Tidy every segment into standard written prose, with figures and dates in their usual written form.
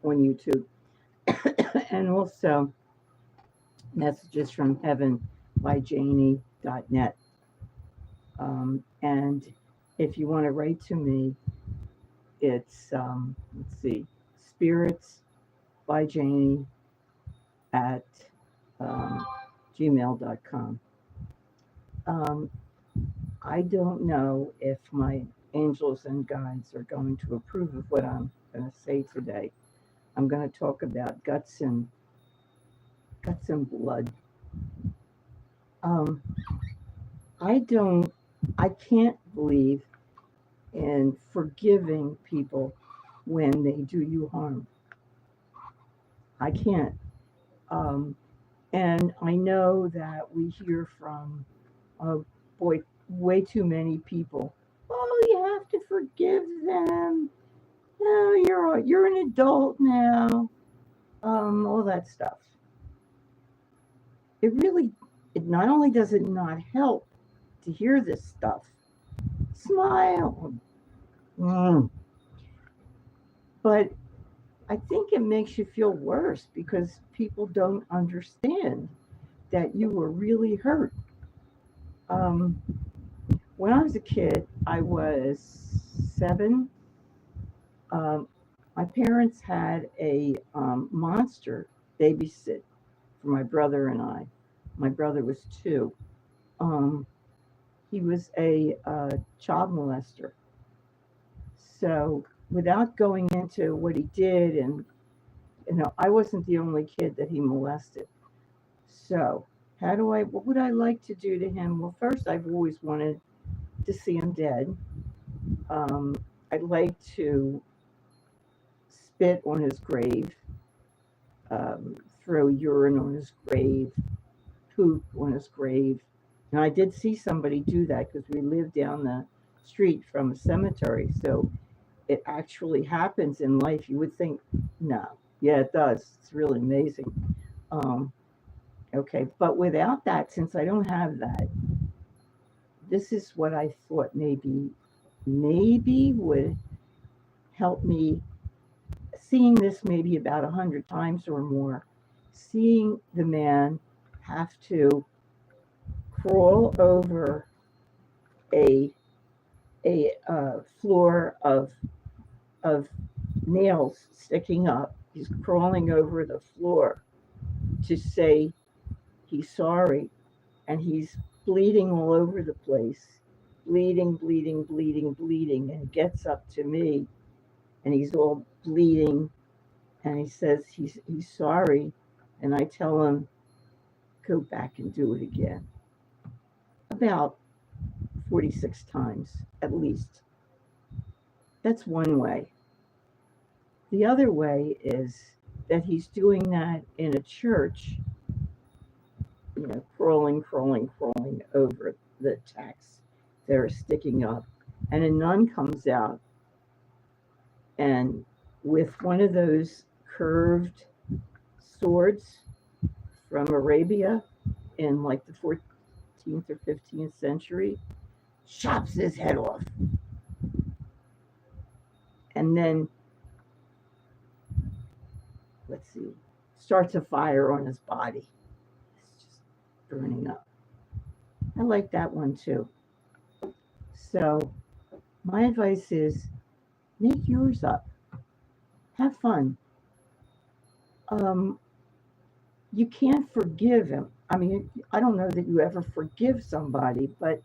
on YouTube. And also Messages from Heaven by Janie.net. And if you want to write to me, it's, let's see, spirits by Janie at um, gmail.com. Um, I don't know if my angels and guides are going to approve of what I'm going to say today. I'm going to talk about guts and blood. Um, I don't, I can't believe in forgiving people when they do you harm. I can't. Um, and I know that we hear from, uh, boy, way too many people. Oh, you have to forgive them. No, you're an adult now. All that stuff. It really, it not only does it not help to hear this stuff. Smile. Mm. But I think it makes you feel worse because people don't understand that you were really hurt. Um, when I was a kid, I was 7. Um, my parents had a monster babysit for my brother and I. My brother was 2. Um, he was a child molester. So, without going into what he did, and I wasn't the only kid that he molested. So, what would I like to do to him? Well, first, I've always wanted to see him dead. Um, I'd like to spit on his grave, throw urine on his grave, poop on his grave. And I did see somebody do that because we lived down the street from a cemetery. So it actually happens in life. You would think, no, yeah, it does. It's really amazing. Um, okay, but without that, since I don't have that, this is what I thought maybe would help me. Seeing this maybe about 100 times or more, seeing the man have to crawl over a floor of nails sticking up. He's crawling over the floor to say he's sorry, and he's bleeding all over the place, bleeding, bleeding, bleeding, bleeding, and gets up to me, and he's all bleeding, and he says he's sorry, and I tell him go back and do it again, about 46 times at least. That's one way. The other way is that he's doing that in a church, crawling, crawling, crawling over the tacks that are sticking up. And a nun comes out and with one of those curved swords from Arabia in like the 14th or 15th century, chops his head off. And then, let's see, starts a fire on his body. It's just burning up. I like that one too. So, my advice is make yours up. Have fun. Um, you can't forgive him. I mean, I don't know that you ever forgive somebody, but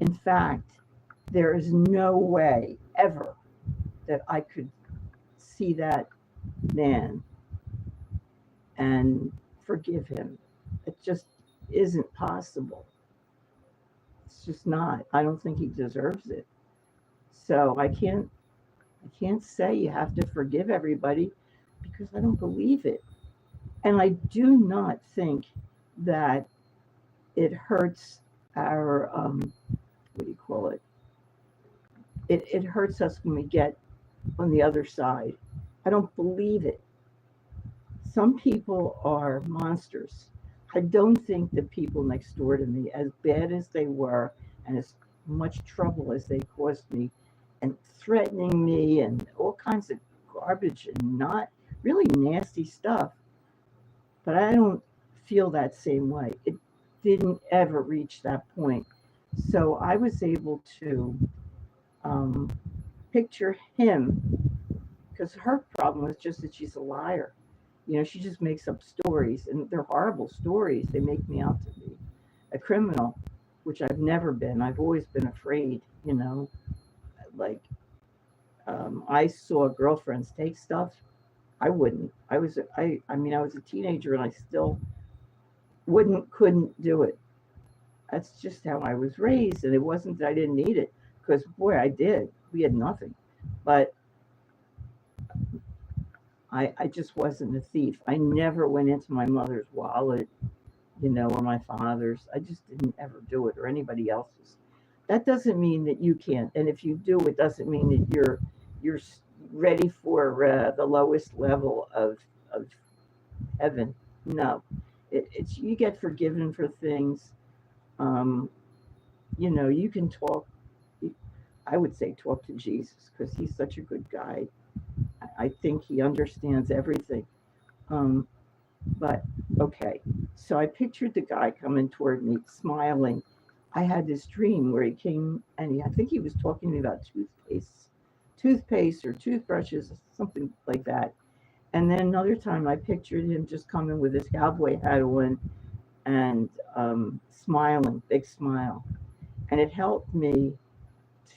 in fact, there is no way ever that I could see that man and forgive him. It just isn't possible. It's just not. I don't think he deserves it. So I can't say you have to forgive everybody because I don't believe it. And I do not think that it hurts our what do you call it? It hurts us when we get on the other side. I don't believe it. Some people are monsters. I don't think the people next door to me, as bad as they were and as much trouble as they caused me, and threatening me and all kinds of garbage and not really nasty stuff. But I don't feel that same way. It didn't ever reach that point. So I was able to um, picture him because her problem was just that she's a liar. She just makes up stories, and they're horrible stories. They make me out to be a criminal, which I've never been. I've always been afraid, like I saw girlfriends take stuff. I wouldn't. I was a teenager and I still couldn't do it. That's just how I was raised. And it wasn't that I didn't need it, because boy, I did. We had nothing. But I just wasn't a thief. I never went into my mother's wallet, or my father's. I just didn't ever do it, or anybody else's. That doesn't mean that you can't. And if you do, it doesn't mean that you're ready for the lowest level of heaven. No, it's you get forgiven for things. Um, you can talk. I would say talk to Jesus because he's such a good guy. I think he understands everything. Um, but okay, so I pictured the guy coming toward me, smiling. I had this dream where he came and I think he was talking to me about toothpaste or toothbrushes, something like that. And then another time I pictured him just coming with his cowboy hat on and smiling, big smile. And it helped me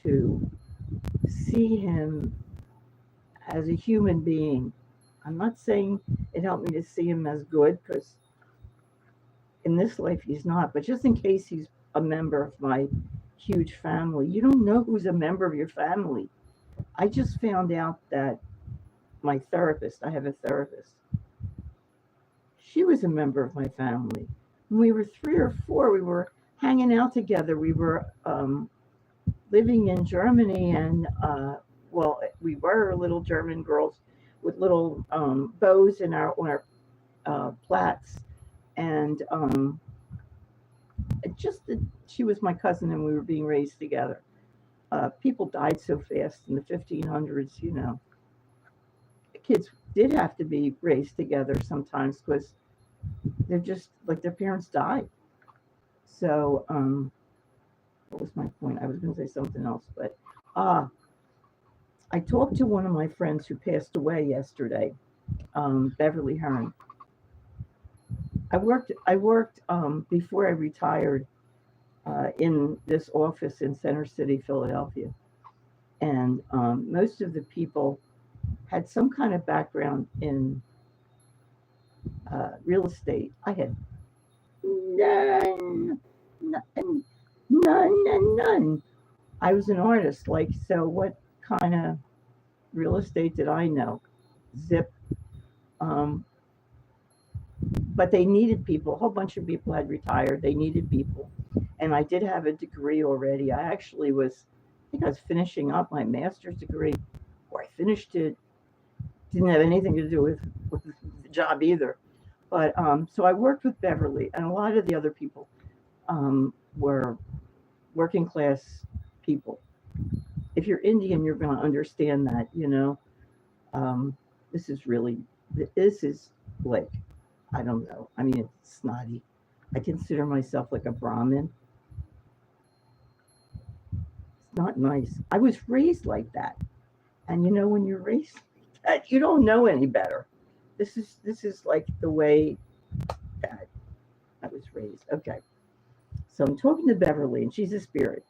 to see him as a human being. I'm not saying it helped me to see him as good, because in this life he's not, but just in case he's a member of my huge family. You don't know who's a member of your family. I just found out that my therapist, I have a therapist, she was a member of my family. When we were 3 or 4, we were hanging out together. We were living in Germany, and well, we were little German girls with little bows in our plaits, and she was my cousin, and we were being raised together. People died so fast in the 1500s. Kids did have to be raised together sometimes because they're just like their parents died. So, what was my point? I was going to say something else, but I talked to one of my friends who passed away yesterday, Beverly Hearn. I worked before I retired in this office in Center City, Philadelphia, and most of the people had some kind of background in real estate. I had none, none, none. I was an artist, like, so what kind of real estate did I know? Zip. Um, but they needed people. A whole bunch of people had retired. They needed people. And I did have a degree already. I think I was finishing up my master's degree, or I finished it. Didn't have anything to do with the job either. But so I worked with Beverly, and a lot of the other people were working class people. If you're Indian, you're going to understand that. Um, this is really, this is like, I don't know. I mean, it's snotty. I consider myself like a Brahmin. It's not nice. I was raised like that. And when you're raised like that, you don't know any better. This is like the way that I was raised. Okay. So I'm talking to Beverly, and she's a spirit.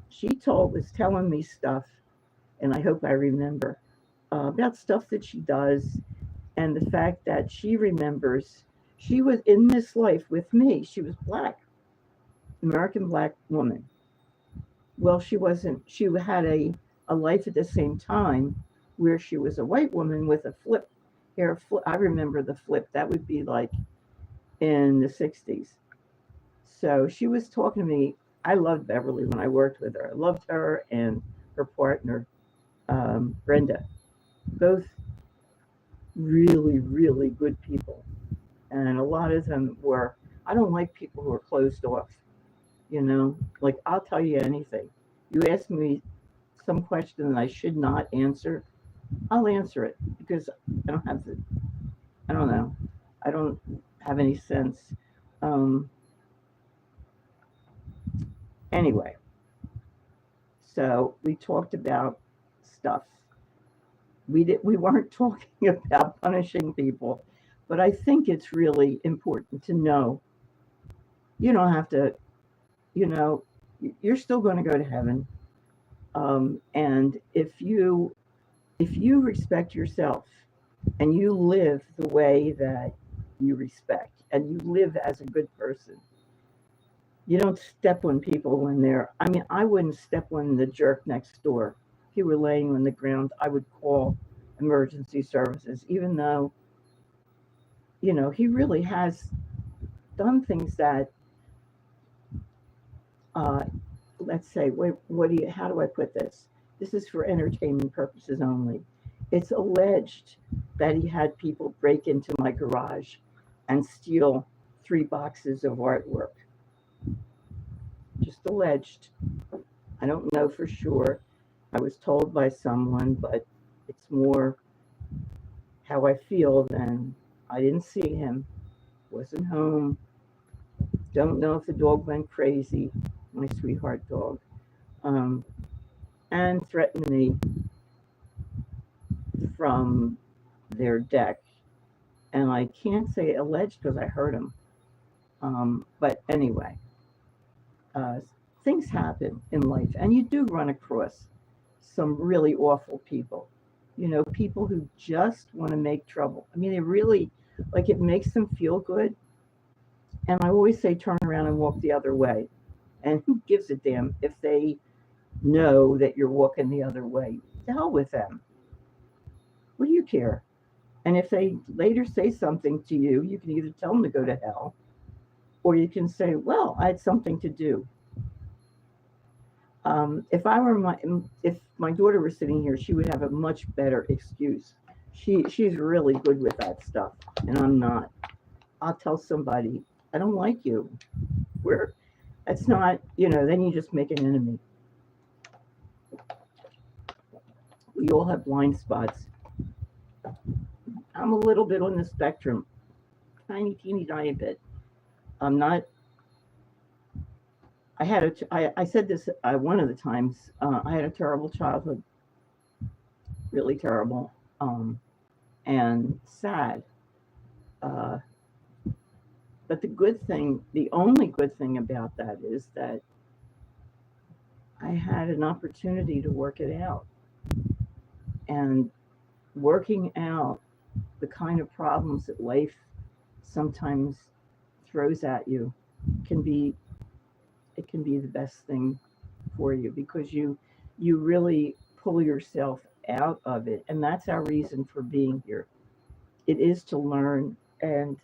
She was telling me stuff, and I hope I remember about stuff that she does, and the fact that she remembers she was in this life with me. She was black, American black woman. Well, she wasn't. She had a life at the same time where she was a white woman with a flip hair. I remember the flip. That would be like in the 60s. So she was talking to me. I loved Beverly when I worked with her. I loved her and her partner, Brenda. Both really, really good people. And a lot of them were, I don't like people who are closed off, like I'll tell you anything. You ask me some question that I should not answer, I'll answer it because I don't have the, I don't know, I don't have any sense. Um, anyway, so we talked about stuff. We weren't talking about punishing people, but I think it's really important to know you don't have to, you know, you're still going to go to heaven. And if you respect yourself and you live the way that you respect and you live as a good person, you don't step on people when they're, I mean, I wouldn't step on the jerk next door. If he were laying on the ground, I would call emergency services, even though, he really has done things that, uh, let's say, wait, how do I put this? This is for entertainment purposes only. It's alleged that he had people break into my garage and steal 3 boxes of artwork. Just alleged. I don't know for sure. I was told by someone, but it's more how I feel than I didn't see him, wasn't home. Don't know if the dog went crazy, my sweetheart dog, um, and threatened me from their deck. And I can't say alleged because I heard him. But anyway, uh, things happen in life, and you do run across some really awful people. People who just want to make trouble. I mean, they really, like, it makes them feel good. And I always say, turn around and walk the other way. And who gives a damn if they know that you're walking the other way? The hell with them. What do you care? And if they later say something to you, you can either tell them to go to hell, or you can say, well, I had something to do. If my daughter were sitting here, she would have a much better excuse. She's really good with that stuff, and I'm not. I'll tell somebody, I don't like you. Where That's not, then you just make an enemy. We all have blind spots. I'm a little bit on the spectrum, tiny, teeny, tiny bit. I'm not. I said this one of the times. I had a terrible childhood, really terrible, and sad. Uh, but the only good thing about that is that I had an opportunity to work it out. And working out the kind of problems that life sometimes throws at you can be the best thing for you, because you really pull yourself out of it. And that's our reason for being here. It is to learn, and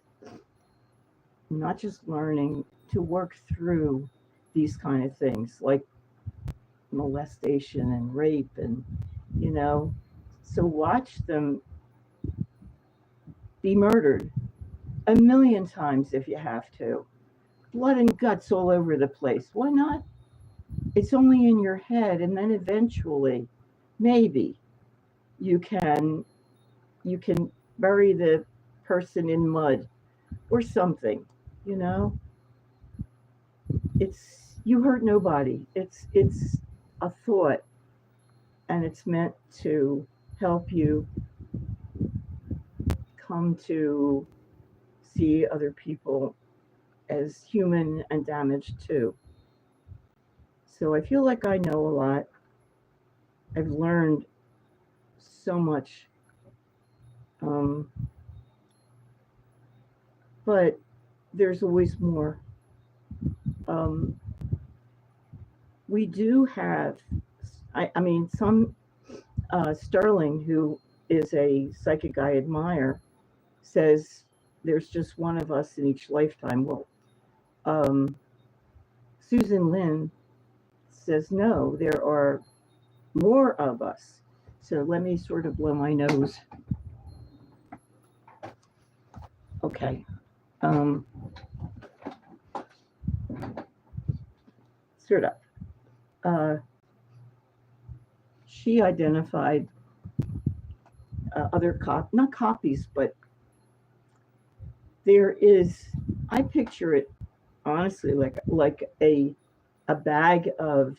not just learning, to work through these kind of things like molestation and rape, and you know so watch them be murdered a million times if you have to, blood and guts all over the place. Why not? It's only in your head, and then eventually, maybe you can you can bury the person in mud or something. You know, it's you hurt nobody. It's a thought, and it's meant to help you come to see other people as human and damaged too. So I feel like I know a lot. I've learned so much. Um, but there's always more. Um, we do have, I mean, some Sterling, who is a psychic I admire, says there's just one of us in each lifetime. Well, um, Susan Lynn says no, there are more of us. So let me sort of blow my nose. Okay. Sort of. Uh, she identified other not copies, but there is. I picture it honestly like a bag of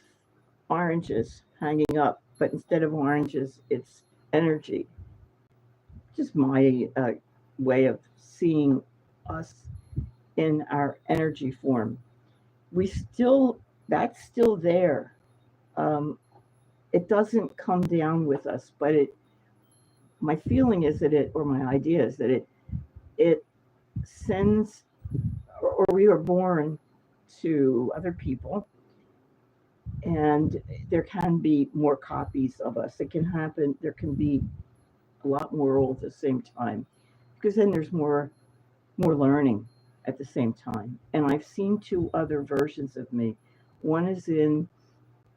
oranges hanging up, but instead of oranges, it's energy. Just my way of seeing us in our energy form. We still, that's still there. Um, it doesn't come down with us, but it. My feeling is that it, or my idea is that it sends, or we are born to other people, and there can be more copies of us. It can happen. There can be a lot more all at the same time, because then there's more learning at the same time. And I've seen two other versions of me. One is in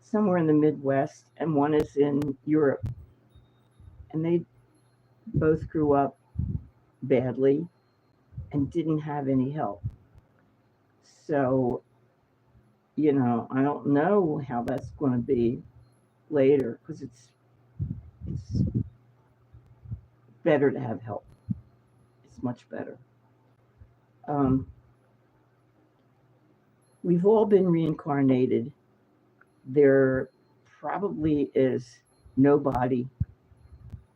somewhere in the Midwest, and one is in Europe. And they both grew up badly and didn't have any help. So, I don't know how that's going to be later, because it's better to have help. It's much better. Um, we've all been reincarnated. There probably is nobody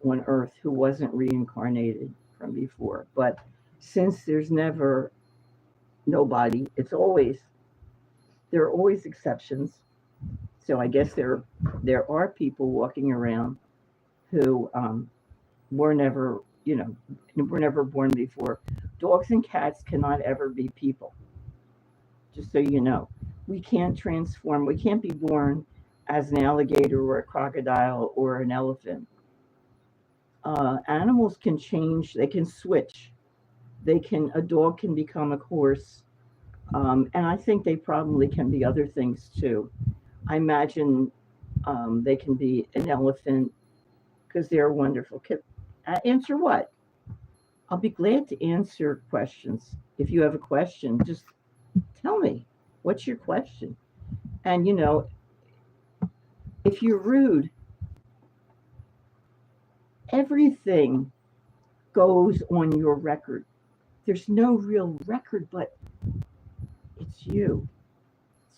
on Earth who wasn't reincarnated from before. But since there's never nobody, there are always exceptions. So I guess there are people walking around who were never, were never born before. Dogs and cats cannot ever be people. Just so you know, we can't transform. We can't be born as an alligator or a crocodile or an elephant. Animals can change. They can switch. A dog can become a horse, and I think they probably can be other things too. I imagine they can be an elephant because they're wonderful. Answer what? I'll be glad to answer questions. If you have a question, just tell me. What's your question? And if you're rude, everything goes on your record. There's no real record, but it's you.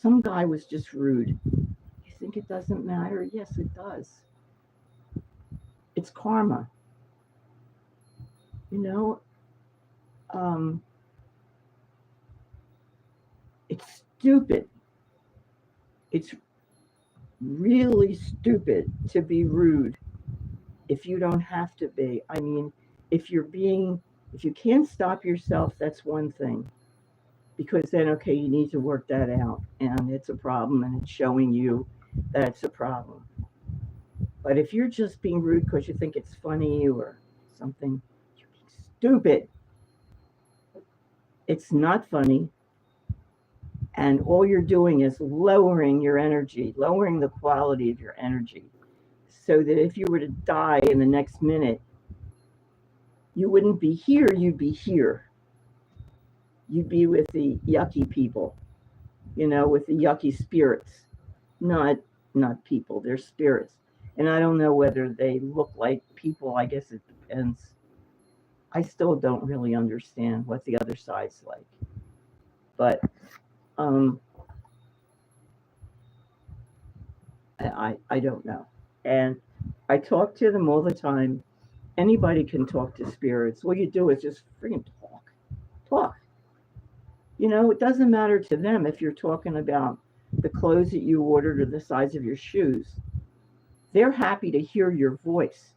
Some guy was just rude. You think it doesn't matter? Yes, it does. It's karma. You know, um, it's stupid. It's really stupid to be rude if you don't have to be. I mean, if if you can't stop yourself, that's one thing. Because then, okay, you need to work that out, and it's a problem, and it's showing you that it's a problem. But if you're just being rude because you think it's funny or something, you're being stupid. It's not funny, and all you're doing is lowering your energy, lowering the quality of your energy, so that if you were to die in the next minute, you wouldn't be here, you'd be here. You'd be with the yucky people, with the yucky spirits, not not people, they're spirits. And I don't know whether they look like people, I guess it depends. I still don't really understand what the other side's like. But um I don't know. And I talk to them all the time. Anybody can talk to spirits. All you do is just freaking talk. Talk. It doesn't matter to them if you're talking about the clothes that you ordered or the size of your shoes. They're happy to hear your voice.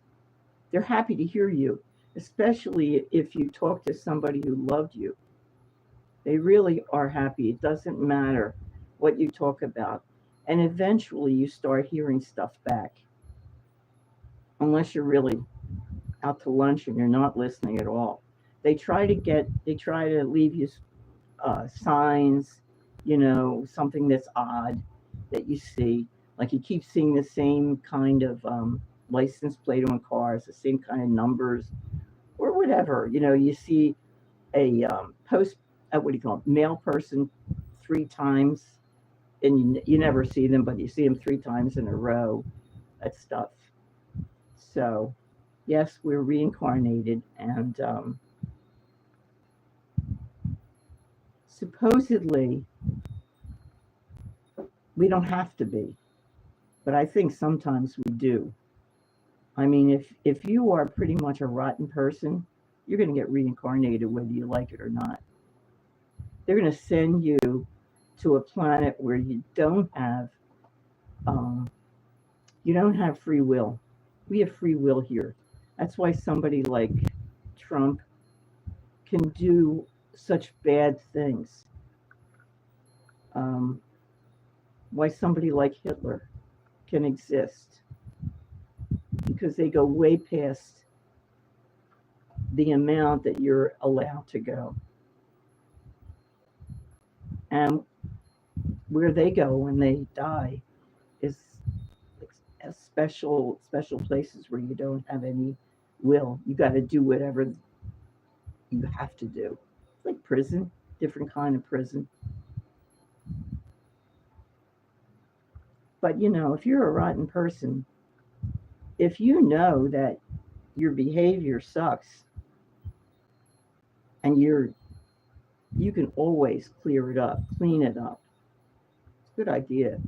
They're happy to hear you, especially if you talk to somebody who loved you. They really are happy. It doesn't matter what you talk about. And eventually you start hearing stuff back, unless you're really out to lunch and you're not listening at all. They try to leave you signs, something that's odd that you see. Like you keep seeing the same kind of license plate on cars, the same kind of numbers, or whatever. You see a what do you call it, mail person 3 times, and you never see them, but you see them 3 times in a row. That stuff. So, yes, we're reincarnated, and supposedly we don't have to be, but I think sometimes we do. I mean, if you are pretty much a rotten person, you're going to get reincarnated whether you like it or not. They're going to send you to a planet where um, you don't have free will. We have free will here. That's why somebody like Trump can do such bad things. Um, why somebody like Hitler can exist, because they go way past the amount that you're allowed to go. And where they go when they die is special places where you don't have any will. You got to do whatever you have to do. It's like prison, different kind of prison. But if you're a rotten person, if you know that your behavior sucks and you can always clear it up, clean it up. It's a good idea.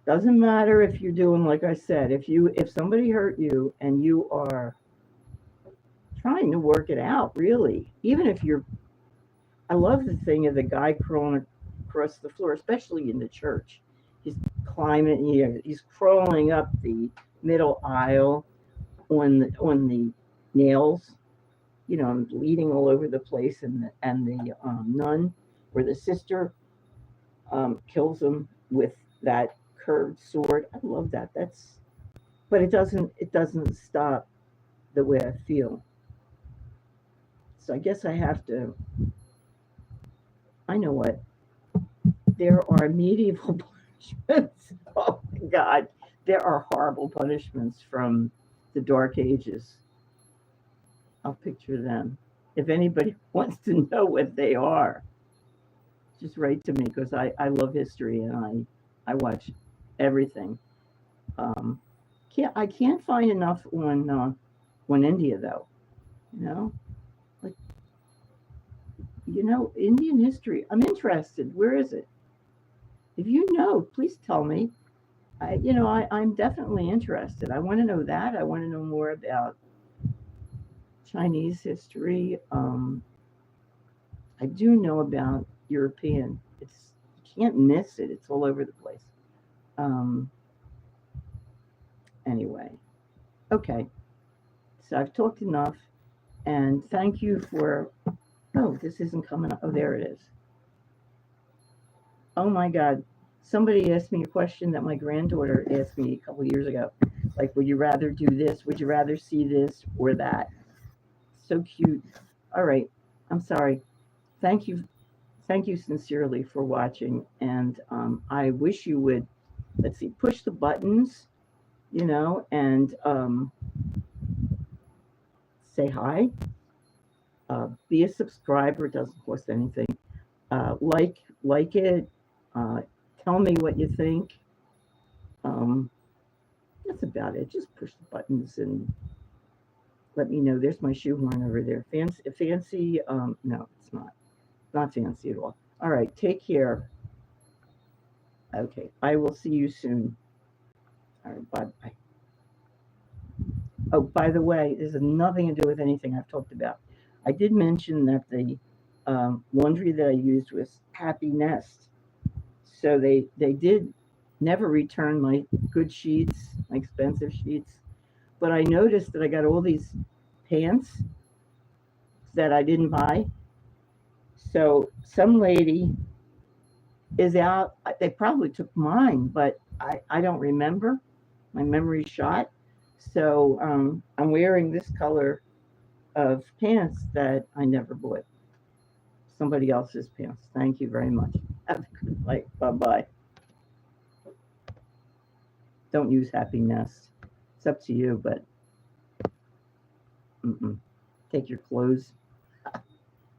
Doesn't matter if you're doing, like I said, if somebody hurt you and you are trying to work it out, really, even if you're, I love the thing of the guy crawling across the floor, especially in the church. He's climbing, he's crawling up the middle aisle on the nails, bleeding all over the place, and the nun or the sister kills him with that curved sword. I love that. But it doesn't stop the way I feel. So I guess I have to. I know what there are medieval punishments. Oh my God, there are horrible punishments from the Dark Ages. I'll picture them. If anybody wants to know what they are, just write to me, because I love history, and I watch everything. Um, I can't find enough on India though. You know, like Indian history. I'm interested. Where is it? If you know, please tell me. I'm definitely interested. I want to know that. I want to know more about Chinese history. I do know about European. You can't miss it. It's all over the place. Um, anyway, okay. So I've talked enough, and thank you for. Oh, this isn't coming up. Oh, there it is. Oh my God. Somebody asked me a question that my granddaughter asked me a couple years ago. Like, would you rather do this? Would you rather see this or that? So cute. All right. I'm sorry. Thank you. Thank you sincerely for watching. And I wish you would, let's see, push the buttons, and say hi. Be a subscriber. It doesn't cost anything. Like it. Uh, Tell me what you think. Um, that's about it. Just push the buttons and let me know. There's my shoehorn over there. Fancy. No, it's not. Not fancy at all. All right. Take care. Okay. I will see you soon. All right. Bye bye. Oh, by the way, this has nothing to do with anything I've talked about. I did mention that the laundry that I used was Happy Nest. So they did never return my good sheets, my expensive sheets. But I noticed that I got all these pants that I didn't buy. So some lady is out. They probably took mine, but I don't remember. My memory's shot. So I'm wearing this color of pants that I never bought. Somebody else's pants. Thank you very much. Have a good night. Bye bye. Don't use Happy Nest. It's up to you, but take your clothes